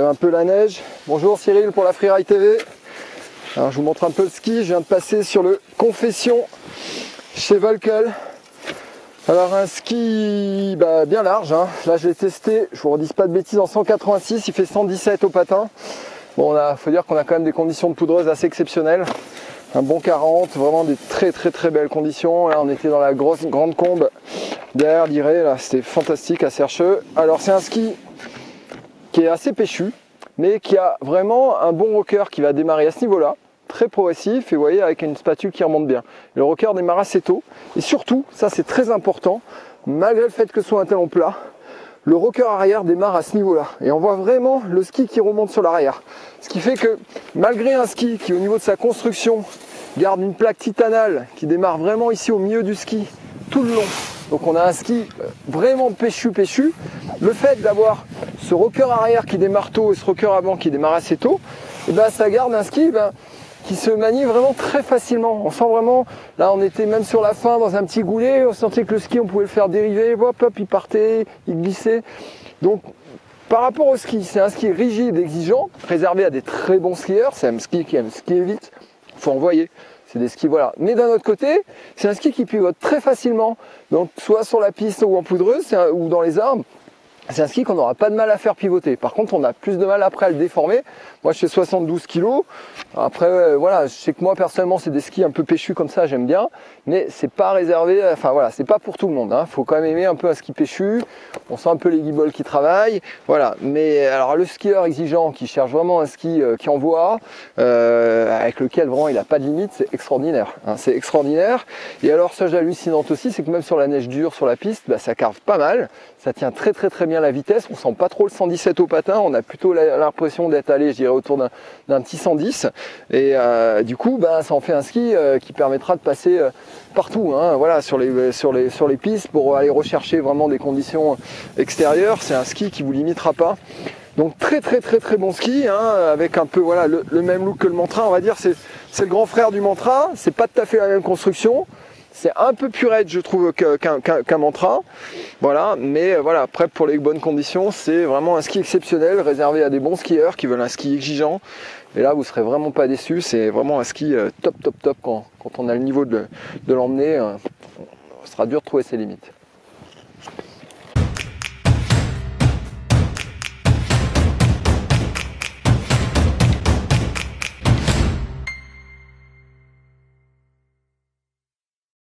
un peu la neige. Bonjour Cyril pour la Freeride TV. Alors je vous montre un peu le ski, je viens de passer sur le Confession chez Volkel. Alors un ski bien large, hein. Là je l'ai testé, je vous redis pas de bêtises, en 186, il fait 117 au patin. Bon, faut dire qu'on a quand même des conditions de poudreuse assez exceptionnelles. Un bon 40, vraiment des très belles conditions. Là on était dans la grande combe derrière l'Iré, là c'était fantastique à Sercheux. Alors c'est un ski qui est assez péchu, mais qui a vraiment un bon rocker qui va démarrer à ce niveau-là, très progressif, et vous voyez avec une spatule qui remonte bien. Le rocker démarre assez tôt, et surtout, ça c'est très important, malgré le fait que ce soit un talon plat, le rocker arrière démarre à ce niveau-là, et on voit vraiment le ski qui remonte sur l'arrière. Ce qui fait que, malgré un ski qui au niveau de sa construction, garde une plaque titanale, qui démarre vraiment ici au milieu du ski, tout le long, donc on a un ski vraiment péchu. Le fait d'avoir ce rocker arrière qui démarre tôt et ce rocker avant qui démarre assez tôt, et ça garde un ski qui se manie vraiment très facilement. On sent vraiment, là on était même sur la fin dans un petit goulet, on sentait que le ski on pouvait le faire dériver, hop, il partait, il glissait. Donc par rapport au ski, c'est un ski rigide, exigeant, réservé à des très bons skieurs, c'est un ski qui aime skier vite, il faut envoyer. C'est des skis, voilà. Mais d'un autre côté, c'est un ski qui pivote très facilement. Donc, soit sur la piste ou en poudreuse, ou dans les arbres. C'est un ski qu'on n'aura pas de mal à faire pivoter. Par contre, on a plus de mal après à le déformer. Moi, je fais 72 kg. Après, voilà, je sais que moi, personnellement, c'est des skis un peu péchus comme ça, j'aime bien. Mais c'est pas réservé, enfin voilà, c'est pas pour tout le monde. Hein. Faut quand même aimer un peu un ski péchu. On sent un peu les guibolles qui travaillent. Voilà. Mais alors, le skieur exigeant qui cherche vraiment un ski qui envoie, avec lequel vraiment il n'a pas de limite, c'est extraordinaire. Hein. C'est extraordinaire. Et alors, chose hallucinante aussi, c'est que même sur la neige dure, sur la piste, ça carve pas mal. Ça tient très bien la vitesse, on sent pas trop le 117 au patin, on a plutôt l'impression d'être allé, je dirais, autour d'un petit 110. Et du coup, ça en fait un ski qui permettra de passer partout, hein, voilà, sur les pistes pour aller rechercher vraiment des conditions extérieures. C'est un ski qui vous limitera pas. Donc très bon ski, hein, avec un peu voilà le même look que le Mantra, on va dire. C'est le grand frère du Mantra. C'est pas tout à fait la même construction. C'est un peu plus raide, je trouve, qu'un Mantra. Voilà, mais voilà, après, pour les bonnes conditions, c'est vraiment un ski exceptionnel, réservé à des bons skieurs qui veulent un ski exigeant. Et là, vous serez vraiment pas déçus. C'est vraiment un ski top. Quand on a le niveau de l'emmener, ce sera dur de trouver ses limites.